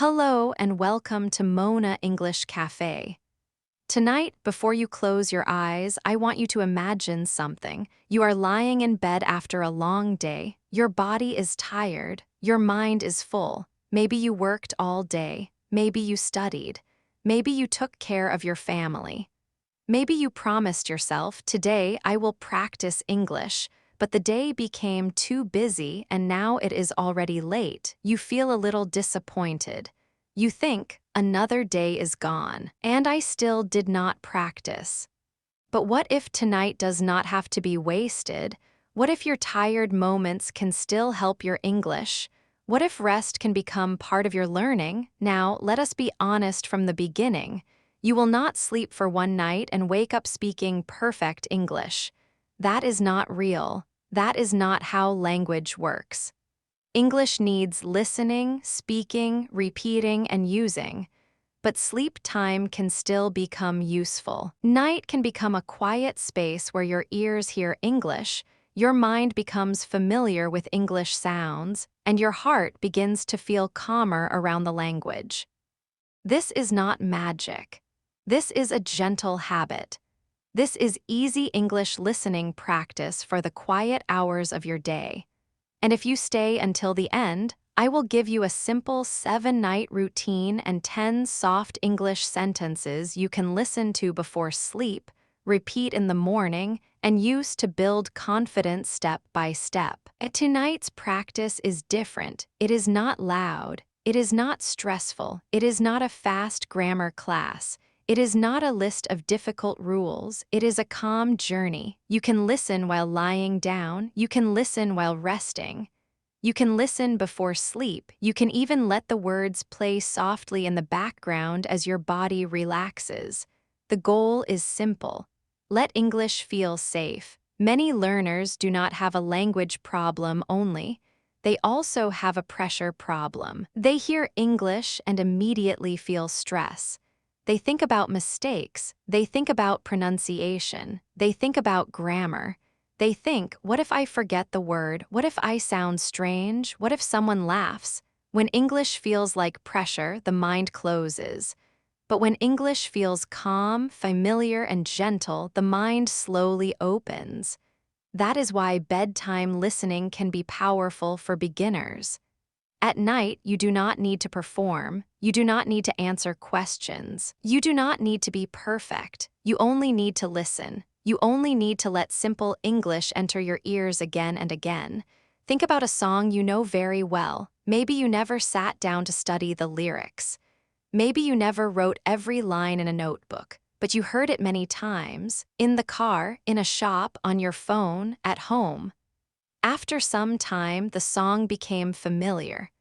Hello and welcome to Mona English Café. Tonight, before you close your eyes, I want you to imagine something. You are lying in bed after a long day. Your body is tired. Your mind is full. Maybe you worked all day. Maybe you studied. Maybe you took care of your family. Maybe you promised yourself, today I will practice English, but the day became too busy and now it is already late. You feel a little disappointed. You think, another day is gone, and I still did not practice. But what if tonight does not have to be wasted? What if your tired moments can still help your English? What if rest can become part of your learning? Now, let us be honest from the beginning. You will not sleep for one night and wake up speaking perfect English. That is not real. That is not how language works. English needs listening, speaking, repeating, and using. But sleep time can still become useful. Night can become a quiet space where your ears hear English, your mind becomes familiar with English sounds, and your heart begins to feel calmer around the language. This is not magic. This is a gentle habit. This is easy English listening practice for the quiet hours of your day. And if you stay until the end, I will give you a simple 7-night routine and 10 soft English sentences you can listen to before sleep, repeat in the morning, and use to build confidence step by step. Tonight's practice is different. It is not loud. It is not stressful. It is not a fast grammar class. It is not a list of difficult rules. It is a calm journey. You can listen while lying down. You can listen while resting. You can listen before sleep. You can even let the words play softly in the background as your body relaxes. The goal is simple. Let English feel safe. Many learners do not have a language problem only. They also have a pressure problem. They hear English and immediately feel stress. They think about mistakes. They think about pronunciation. They think about grammar. They think, what if I forget the word? What if I sound strange? What if someone laughs? When English feels like pressure, the mind closes. But when English feels calm, familiar, and gentle, the mind slowly opens. That is why bedtime listening can be powerful for beginners. At night, you do not need to perform. You do not need to answer questions. You do not need to be perfect. You only need to listen. You only need to let simple English enter your ears again and again. Think about a song you know very well. Maybe you never sat down to study the lyrics. Maybe you never wrote every line in a notebook, but you heard it many times, in the car, in a shop, on your phone, at home. After some time, the song became familiar.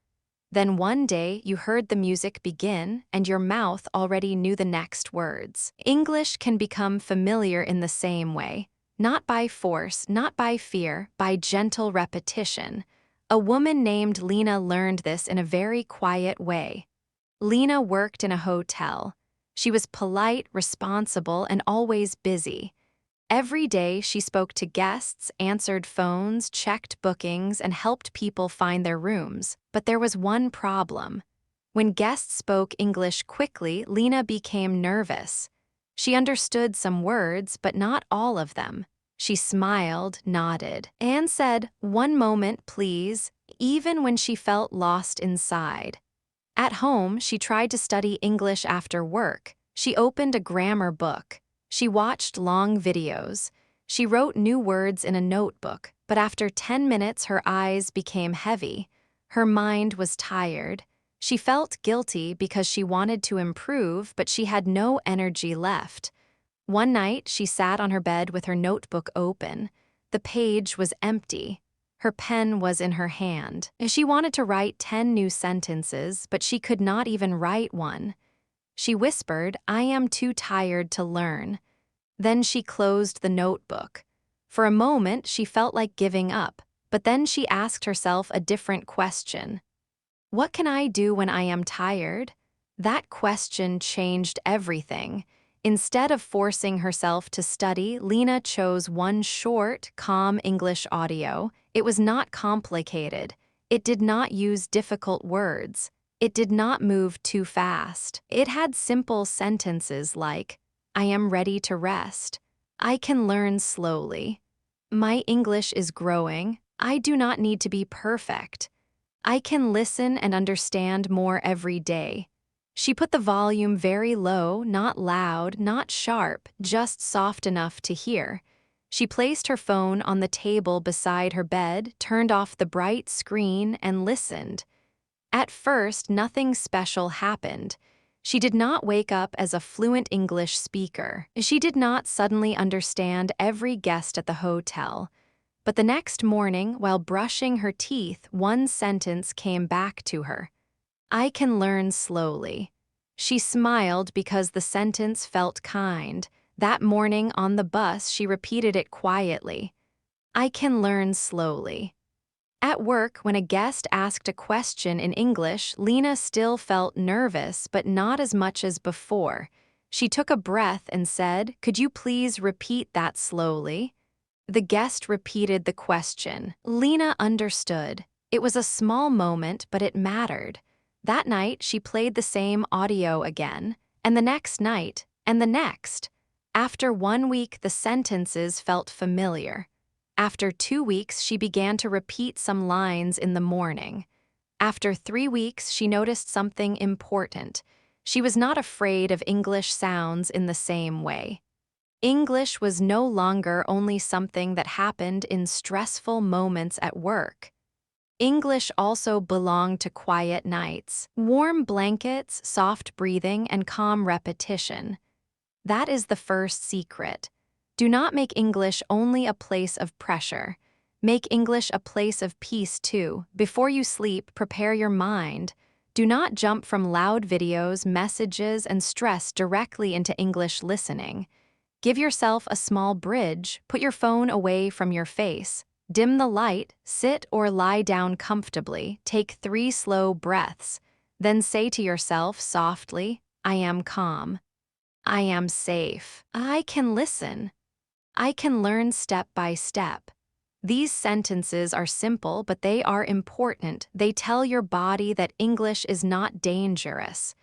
Then one day, you heard the music begin, and your mouth already knew the next words. English can become familiar in the same way, not by force, not by fear, by gentle repetition. A woman named Lina learned this in a very quiet way. Lina worked in a hotel. She was polite, responsible, and always busy. Every day, she spoke to guests, answered phones, checked bookings, and helped people find their rooms. But there was one problem. When guests spoke English quickly, Lina became nervous. She understood some words, but not all of them. She smiled, nodded, and said, "One moment, please," even when she felt lost inside. At home, she tried to study English after work. She opened a grammar book. She watched long videos. She wrote new words in a notebook, but after 10 minutes her eyes became heavy. Her mind was tired. She felt guilty because she wanted to improve, but she had no energy left. One night, she sat on her bed with her notebook open. The page was empty. Her pen was in her hand. She wanted to write 10 new sentences, but she could not even write one. She whispered, "I am too tired to learn." Then she closed the notebook. For a moment, she felt like giving up, but then she asked herself a different question. What can I do when I am tired? That question changed everything. Instead of forcing herself to study, Lina chose one short, calm English audio. It was not complicated. It did not use difficult words. It did not move too fast. It had simple sentences like, I am ready to rest. I can learn slowly. My English is growing. I do not need to be perfect. I can listen and understand more every day. She put the volume very low, not loud, not sharp, just soft enough to hear. She placed her phone on the table beside her bed, turned off the bright screen, and listened. At first, nothing special happened. She did not wake up as a fluent English speaker. She did not suddenly understand every guest at the hotel. But the next morning, while brushing her teeth, one sentence came back to her. I can learn slowly. She smiled because the sentence felt kind. That morning on the bus, she repeated it quietly. I can learn slowly. At work, when a guest asked a question in English, Lina still felt nervous, but not as much as before. She took a breath and said, Could you please repeat that slowly? The guest repeated the question. Lina understood. It was a small moment, but it mattered. That night, she played the same audio again, and the next night, and the next. After 1 week, the sentences felt familiar. After 2 weeks, she began to repeat some lines in the morning. After 3 weeks, she noticed something important. She was not afraid of English sounds in the same way. English was no longer only something that happened in stressful moments at work. English also belonged to quiet nights, warm blankets, soft breathing, and calm repetition. That is the first secret. Do not make English only a place of pressure. Make English a place of peace too. Before you sleep, prepare your mind. Do not jump from loud videos, messages, and stress directly into English listening. Give yourself a small bridge. Put your phone away from your face. Dim the light, sit or lie down comfortably, take 3 slow breaths. Then say to yourself softly, I am calm. I am safe. I can listen. I can learn step by step. These sentences are simple, but they are important. They tell your body that English is not dangerous.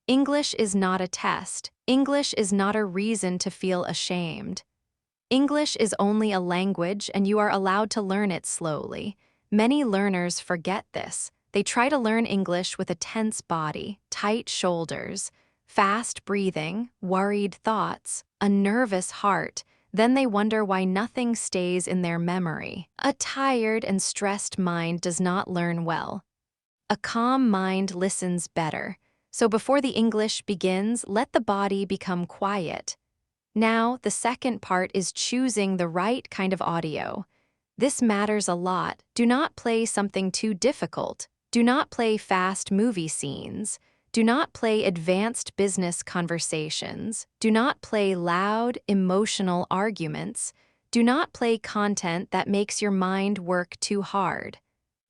English is not a test. English is not a reason to feel ashamed. English is only a language, and you are allowed to learn it slowly. Many learners forget this. They try to learn English with a tense body, tight shoulders, fast breathing, worried thoughts, a nervous heart. Then they wonder why nothing stays in their memory. A tired and stressed mind does not learn well. A calm mind listens better. So before the English begins, let the body become quiet. Now, the second part is choosing the right kind of audio. This matters a lot. Do not play something too difficult. Do not play fast movie scenes. Do not play advanced business conversations. Do not play loud, emotional arguments. Do not play content that makes your mind work too hard.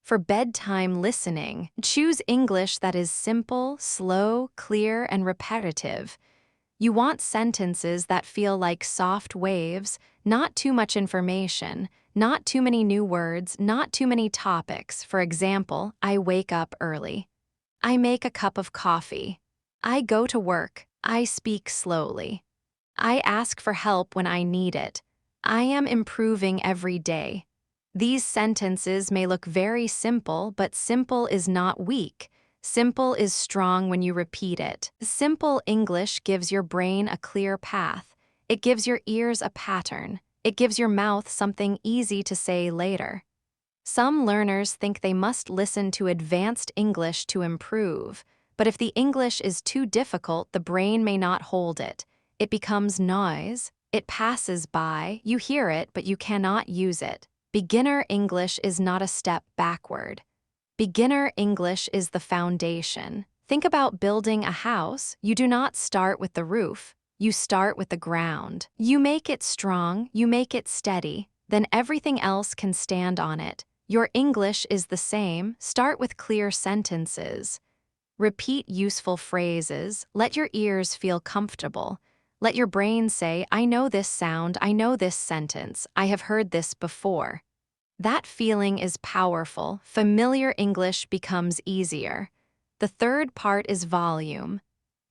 For bedtime listening, choose English that is simple, slow, clear, and repetitive. You want sentences that feel like soft waves, not too much information, not too many new words, not too many topics. For example, I wake up early. I make a cup of coffee. I go to work. I speak slowly. I ask for help when I need it. I am improving every day. These sentences may look very simple, but simple is not weak. Simple is strong when you repeat it. Simple English gives your brain a clear path. It gives your ears a pattern. It gives your mouth something easy to say later. Some learners think they must listen to advanced English to improve, but if the English is too difficult, the brain may not hold it. It becomes noise. It passes by. You hear it, but you cannot use it. Beginner English is not a step backward. Beginner English is the foundation. Think about building a house. You do not start with the roof. You start with the ground. You make it strong, you make it steady, then everything else can stand on it. Your English is the same. Start with clear sentences. Repeat useful phrases. Let your ears feel comfortable. Let your brain say, I know this sound, I know this sentence, I have heard this before. That feeling is powerful. Familiar English becomes easier. The third part is volume.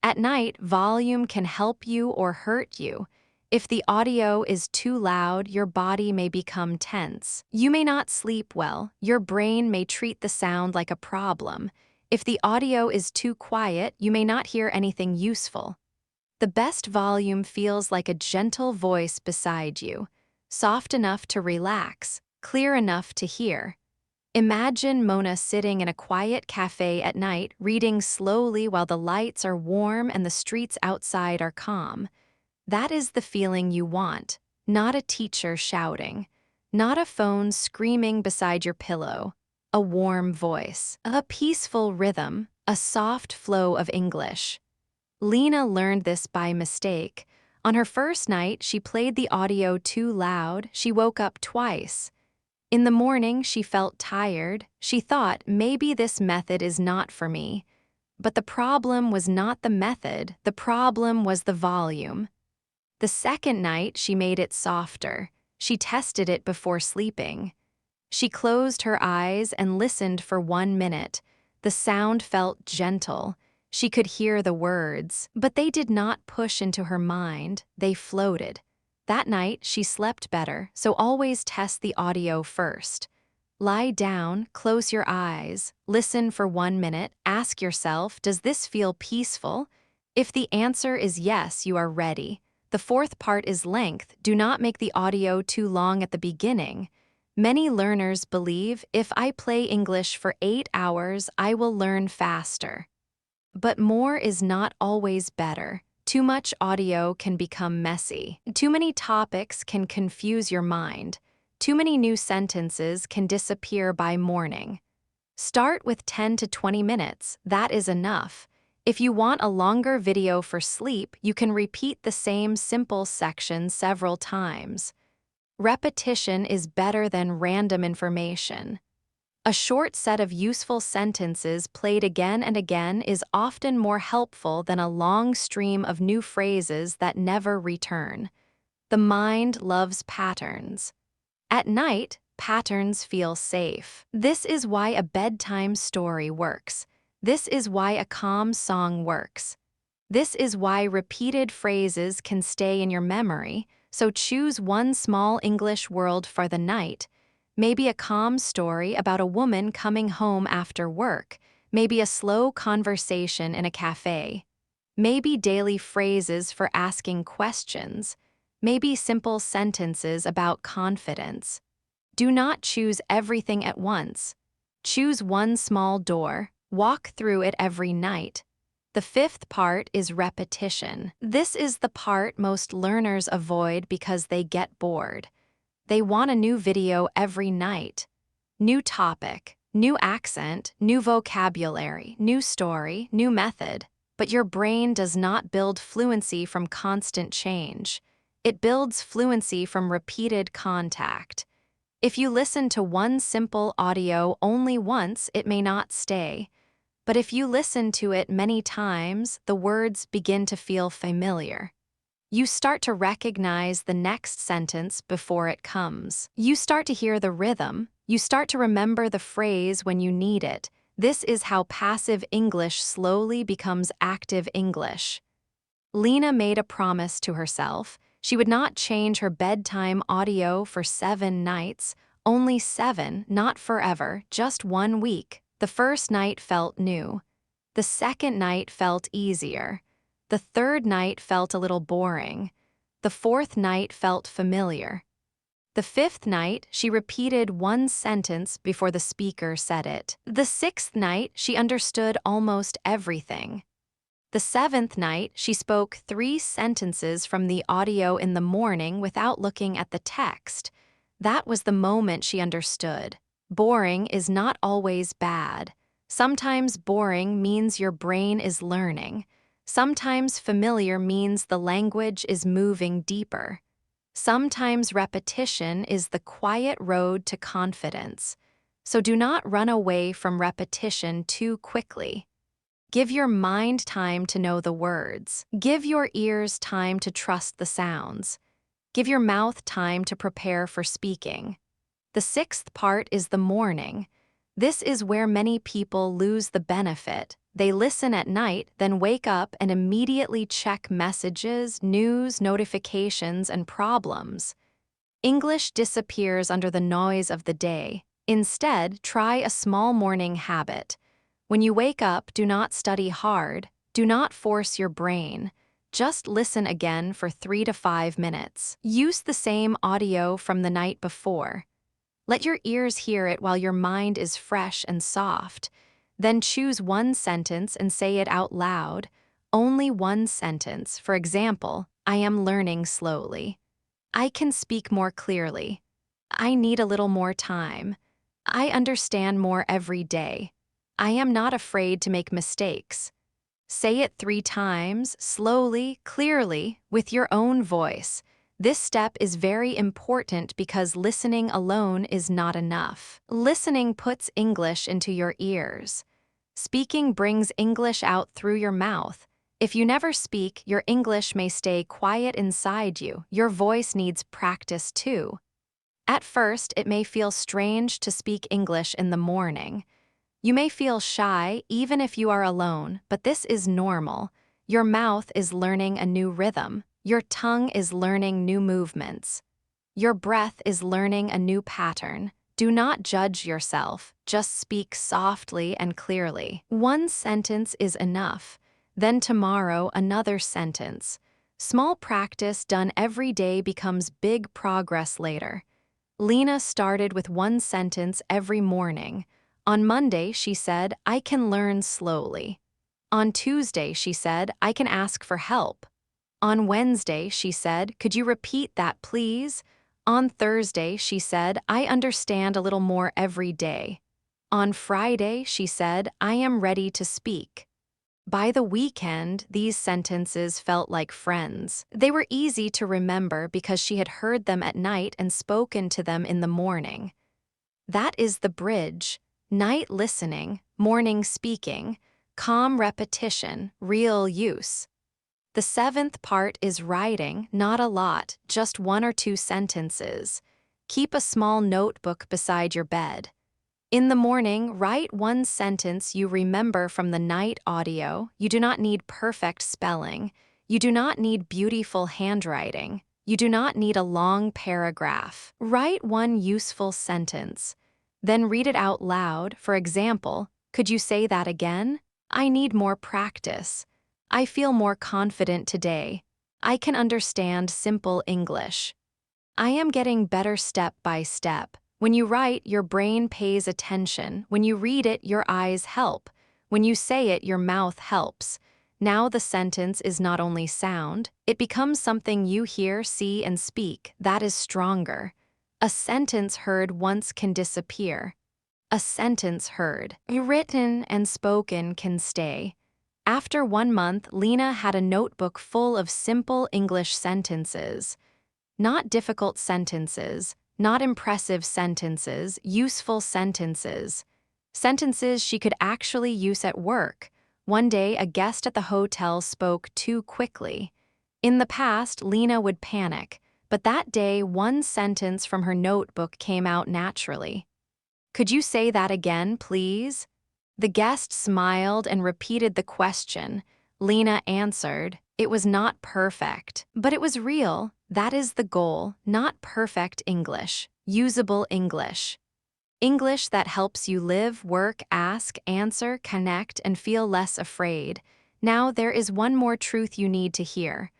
At night, volume can help you or hurt you. If the audio is too loud, your body may become tense. You may not sleep well. Your brain may treat the sound like a problem. If the audio is too quiet, you may not hear anything useful. The best volume feels like a gentle voice beside you, soft enough to relax, clear enough to hear. Imagine Mona sitting in a quiet cafe at night, reading slowly while the lights are warm and the streets outside are calm. That is the feeling you want, not a teacher shouting, not a phone screaming beside your pillow, a warm voice, a peaceful rhythm, a soft flow of English. Lina learned this by mistake. On her first night, she played the audio too loud. She woke up twice. In the morning, she felt tired. She thought, maybe this method is not for me. But the problem was not the method. The problem was the volume. The second night, she made it softer. She tested it before sleeping. She closed her eyes and listened for 1 minute. The sound felt gentle. She could hear the words, but they did not push into her mind. They floated. That night, she slept better, so always test the audio first. Lie down, close your eyes, listen for 1 minute, ask yourself, does this feel peaceful? If the answer is yes, you are ready. The fourth part is length. Do not make the audio too long at the beginning. Many learners believe, if I play English for 8 hours, I will learn faster. But more is not always better. Too much audio can become messy. Too many topics can confuse your mind. Too many new sentences can disappear by morning. Start with 10 to 20 minutes. That is enough. If you want a longer video for sleep, you can repeat the same simple section several times. Repetition is better than random information. A short set of useful sentences played again and again is often more helpful than a long stream of new phrases that never return. The mind loves patterns. At night, patterns feel safe. This is why a bedtime story works. This is why a calm song works. This is why repeated phrases can stay in your memory, so choose one small English word for the night. Maybe a calm story about a woman coming home after work. Maybe a slow conversation in a cafe. Maybe daily phrases for asking questions. Maybe simple sentences about confidence. Do not choose everything at once. Choose one small door. Walk through it every night. The fifth part is repetition. This is the part most learners avoid because they get bored. They want a new video every night. New topic, new accent, new vocabulary, new story, new method. But your brain does not build fluency from constant change. It builds fluency from repeated contact. If you listen to one simple audio only once, it may not stay. But if you listen to it many times, the words begin to feel familiar. You start to recognize the next sentence before it comes. You start to hear the rhythm. You start to remember the phrase when you need it. This is how passive English slowly becomes active English. Lina made a promise to herself. She would not change her bedtime audio for 7 nights. Only 7, not forever, just 1 week. The first night felt new. The second night felt easier. The third night felt a little boring. The fourth night felt familiar. The fifth night, she repeated one sentence before the speaker said it. The sixth night, she understood almost everything. The seventh night, she spoke 3 sentences from the audio in the morning without looking at the text. That was the moment she understood. Boring is not always bad. Sometimes boring means your brain is learning. Sometimes familiar means the language is moving deeper. Sometimes repetition is the quiet road to confidence. So do not run away from repetition too quickly. Give your mind time to know the words. Give your ears time to trust the sounds. Give your mouth time to prepare for speaking. The sixth part is the morning. This is where many people lose the benefit. They listen at night, then wake up and immediately check messages, news, notifications, and problems. English disappears under the noise of the day. Instead, try a small morning habit. When you wake up, do not study hard. Do not force your brain. Just listen again for 3 to 5 minutes. Use the same audio from the night before. Let your ears hear it while your mind is fresh and soft. Then choose one sentence and say it out loud. Only one sentence. For example, I am learning slowly. I can speak more clearly. I need a little more time. I understand more every day. I am not afraid to make mistakes. Say it 3 times, slowly, clearly, with your own voice. This step is very important because listening alone is not enough. Listening puts English into your ears. Speaking brings English out through your mouth. If you never speak, your English may stay quiet inside you. Your voice needs practice too. At first, it may feel strange to speak English in the morning. You may feel shy even if you are alone, but this is normal. Your mouth is learning a new rhythm. Your tongue is learning new movements. Your breath is learning a new pattern. Do not judge yourself. Just speak softly and clearly. One sentence is enough. Then tomorrow, another sentence. Small practice done every day becomes big progress later. Lina started with one sentence every morning. On Monday, she said, I can learn slowly. On Tuesday, she said, I can ask for help. On Wednesday, she said, could you repeat that, please? On Thursday, she said, I understand a little more every day. On Friday, she said, I am ready to speak. By the weekend, these sentences felt like friends. They were easy to remember because she had heard them at night and spoken to them in the morning. That is the bridge. Night listening, morning speaking, calm repetition, real use. The 7th part is writing, not a lot, just 1 or 2 sentences. Keep a small notebook beside your bed. In the morning, write one sentence you remember from the night audio. You do not need perfect spelling. You do not need beautiful handwriting. You do not need a long paragraph. Write one useful sentence. Then read it out loud. For example, could you say that again? I need more practice. I feel more confident today. I can understand simple English. I am getting better step by step. When you write, your brain pays attention. When you read it, your eyes help. When you say it, your mouth helps. Now the sentence is not only sound, it becomes something you hear, see, and speak. That is stronger. A sentence heard once can disappear. A sentence heard, written, and spoken can stay. After 1 month, Lina had a notebook full of simple English sentences. Not difficult sentences, not impressive sentences, useful sentences. Sentences she could actually use at work. One day, a guest at the hotel spoke too quickly. In the past, Lina would panic, but that day, one sentence from her notebook came out naturally. Could you say that again, please? The guest smiled and repeated the question. Lina answered, it was not perfect, but it was real. That is the goal, not perfect English, usable English. English that helps you live, work, ask, answer, connect, and feel less afraid. Now there is one more truth you need to hear.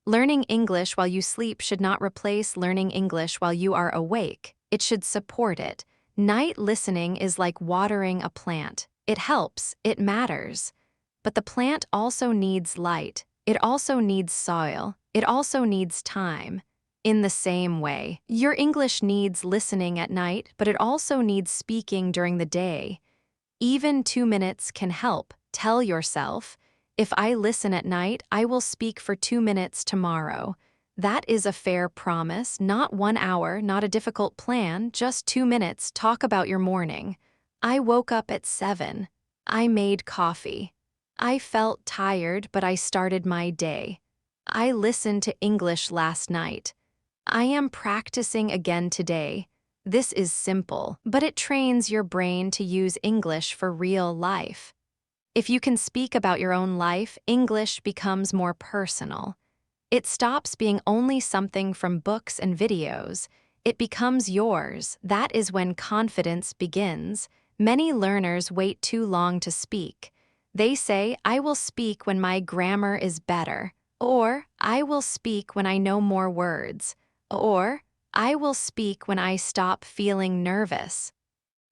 Learning English while you sleep should not replace learning English while you are awake. It should support it. Night listening is like watering a plant. It helps, it matters. But the plant also needs light. It also needs soil. It also needs time. In the same way, your English needs listening at night, but it also needs speaking during the day. Even 2 minutes can help. Tell yourself, if I listen at night, I will speak for 2 minutes tomorrow. That is a fair promise, not 1 hour, not a difficult plan, just 2 minutes. Talk about your morning. I woke up at 7. I made coffee. I felt tired, but I started my day. I listened to English last night. I am practicing again today. This is simple, but it trains your brain to use English for real life. If you can speak about your own life, English becomes more personal. It stops being only something from books and videos. It becomes yours. That is when confidence begins. Many learners wait too long to speak. They say, I will speak when my grammar is better, or I will speak when I know more words, or I will speak when I stop feeling nervous.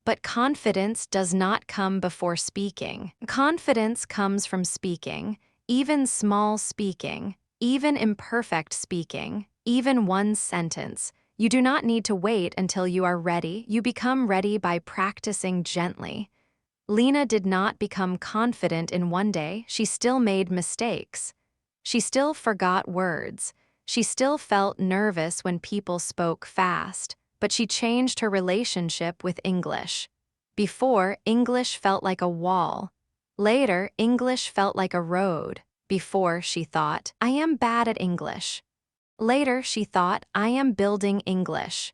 But confidence does not come before speaking. Confidence comes from speaking, even small speaking, even imperfect speaking, even one sentence. You do not need to wait until you are ready. You become ready by practicing gently. Lina did not become confident in one day. She still made mistakes. She still forgot words. She still felt nervous when people spoke fast, but she changed her relationship with English. Before, English felt like a wall. Later, English felt like a road. Before, she thought, I am bad at English. Later, she thought, I am building English.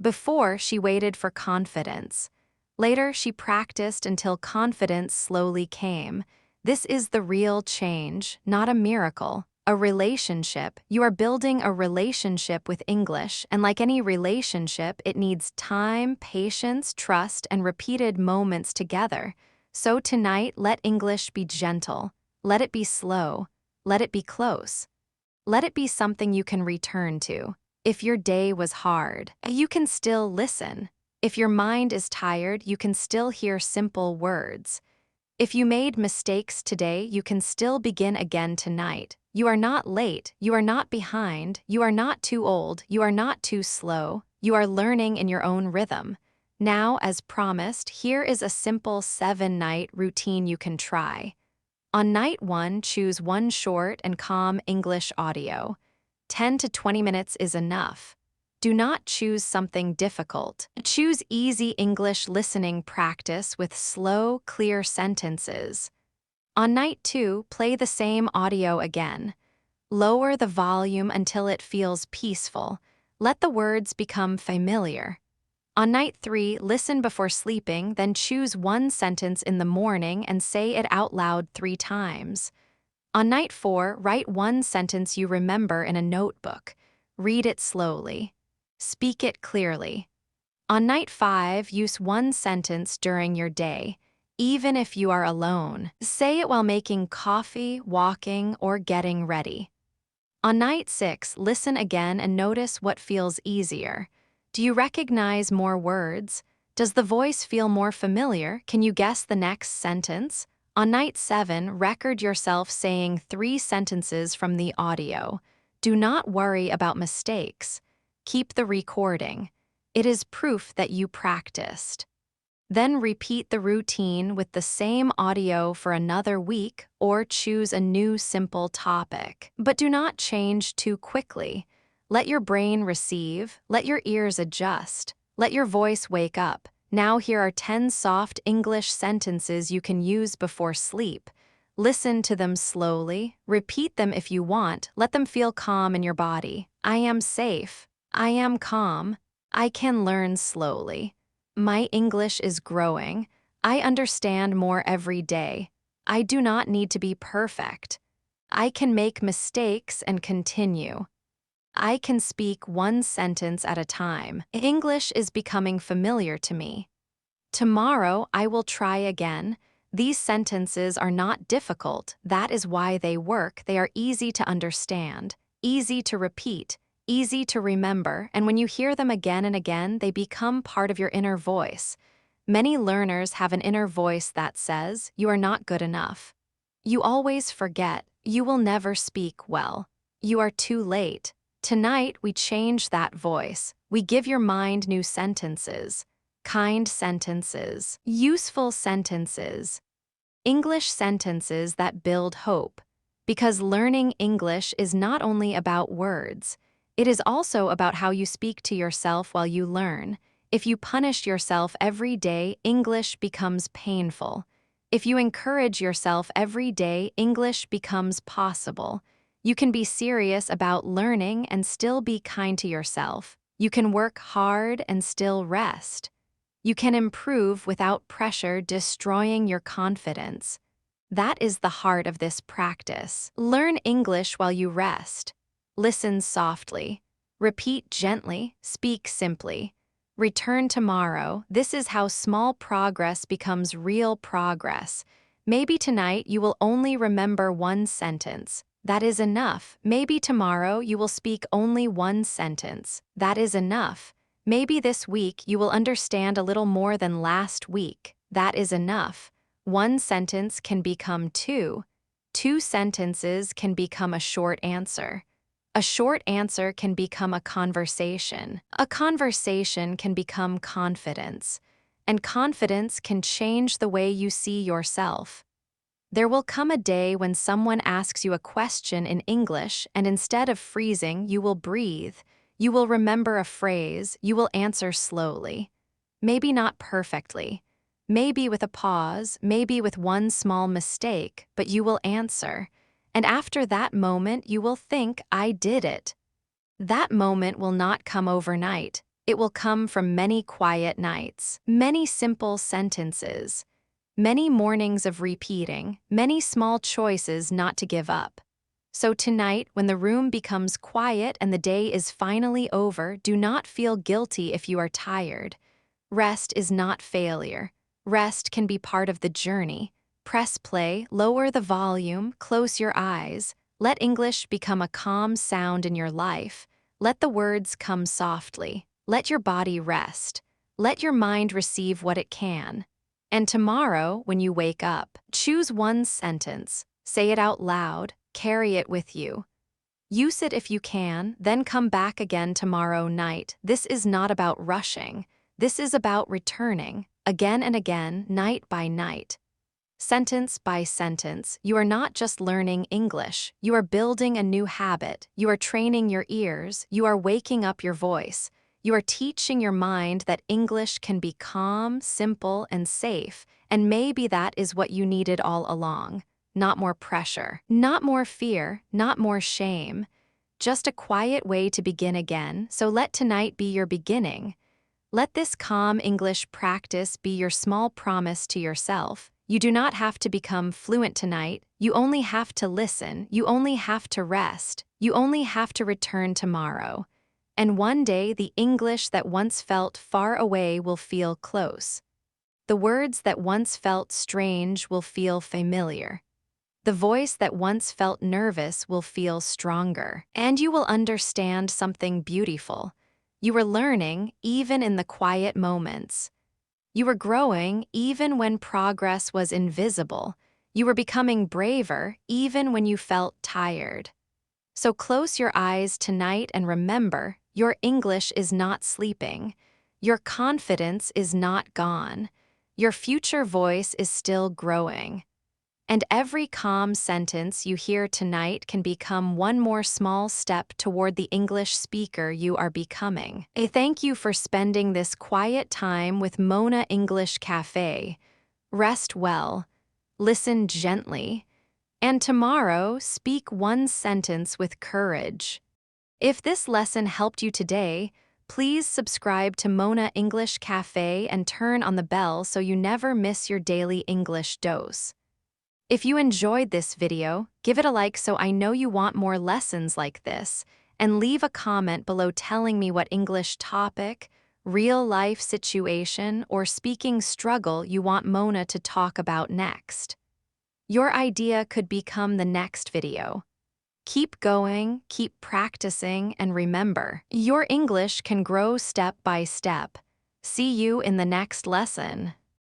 Before, she waited for confidence. Later, she practiced until confidence slowly came. This is the real change, not a miracle. A relationship. You are building a relationship with English, and like any relationship, it needs time, patience, trust, and repeated moments together. So tonight, let English be gentle. Let it be slow. Let it be close. Let it be something you can return to. If your day was hard, you can still listen. If your mind is tired, you can still hear simple words. If you made mistakes today, you can still begin again tonight. You are not late, you are not behind, you are not too old, you are not too slow, you are learning in your own rhythm. Now, as promised, here is a simple 7-night routine you can try. On night 1, choose one short and calm English audio. 10 to 20 minutes is enough. Do not choose something difficult. Choose easy English listening practice with slow, clear sentences. On night 2, play the same audio again. Lower the volume until it feels peaceful. Let the words become familiar. On night 3, listen before sleeping, then choose one sentence in the morning and say it out loud 3 times. On night 4, write one sentence you remember in a notebook. Read it slowly. Speak it clearly. On night 5, use one sentence during your day, even if you are alone. Say it while making coffee, walking, or getting ready. On night 6, listen again and notice what feels easier. Do you recognize more words? Does the voice feel more familiar? Can you guess the next sentence? On night 7, record yourself saying 3 sentences from the audio. Do not worry about mistakes. Keep the recording. It is proof that you practiced. Then repeat the routine with the same audio for another week or choose a new simple topic. But do not change too quickly. Let your brain receive, let your ears adjust, let your voice wake up. Now here are 10 soft English sentences you can use before sleep. Listen to them slowly, repeat them if you want, let them feel calm in your body. I am safe. I am calm. I can learn slowly. My English is growing. I understand more every day. I do not need to be perfect. I can make mistakes and continue. I can speak one sentence at a time. English is becoming familiar to me. Tomorrow I will try again. These sentences are not difficult. That is why they work. They are easy to understand, easy to repeat, easy to remember, and when you hear them again and again, they become part of your inner voice. Many learners have an inner voice that says, you are not good enough. You always forget. You will never speak well. You are too late. Tonight, we change that voice. We give your mind new sentences, kind sentences, useful sentences, English sentences that build hope. Because learning English is not only about words, it is also about how you speak to yourself while you learn. If you punish yourself every day, English becomes painful. If you encourage yourself every day, English becomes possible. You can be serious about learning and still be kind to yourself. You can work hard and still rest. You can improve without pressure destroying your confidence. That is the heart of this practice. Learn English while you rest. Listen softly. Repeat gently. Speak simply. Return tomorrow. This is how small progress becomes real progress. Maybe tonight you will only remember one sentence. That is enough. Maybe tomorrow you will speak only one sentence. That is enough. Maybe this week you will understand a little more than last week. That is enough. One sentence can become two. Two sentences can become a short answer. A short answer can become a conversation. A conversation can become confidence. And confidence can change the way you see yourself. There will come a day when someone asks you a question in English, and instead of freezing, you will breathe. You will remember a phrase, you will answer slowly. Maybe not perfectly. Maybe with a pause, maybe with one small mistake, but you will answer. And after that moment, you will think, I did it. That moment will not come overnight. It will come from many quiet nights, many simple sentences, many mornings of repeating, many small choices not to give up. So tonight, when the room becomes quiet and the day is finally over, do not feel guilty if you are tired. Rest is not failure. Rest can be part of the journey. Press play, lower the volume, close your eyes. Let English become a calm sound in your life. Let the words come softly. Let your body rest. Let your mind receive what it can. And tomorrow, when you wake up, choose one sentence, say it out loud, carry it with you. Use it if you can, then come back again tomorrow night. This is not about rushing. This is about returning, again and again, night by night. Sentence by sentence, you are not just learning English. You are building a new habit. You are training your ears. You are waking up your voice. You are teaching your mind that English can be calm, simple, and safe, and maybe that is what you needed all along. Not more pressure, not more fear, not more shame. Just a quiet way to begin again, so let tonight be your beginning. Let this calm English practice be your small promise to yourself. You do not have to become fluent tonight. You only have to listen. You only have to rest. You only have to return tomorrow. And one day, the English that once felt far away will feel close. The words that once felt strange will feel familiar. The voice that once felt nervous will feel stronger. And you will understand something beautiful. You were learning even in the quiet moments. You were growing even when progress was invisible. You were becoming braver even when you felt tired. So close your eyes tonight and remember, your English is not sleeping. Your confidence is not gone. Your future voice is still growing. And every calm sentence you hear tonight can become one more small step toward the English speaker you are becoming. A thank you for spending this quiet time with Mona English Café. Rest well, listen gently, and tomorrow speak one sentence with courage. If this lesson helped you today, please subscribe to Mona English Café and turn on the bell so you never miss your daily English dose. If you enjoyed this video, give it a like so I know you want more lessons like this, and leave a comment below telling me what English topic, real-life situation, or speaking struggle you want Mona to talk about next. Your idea could become the next video. Keep going, keep practicing, and remember, your English can grow step by step. See you in the next lesson.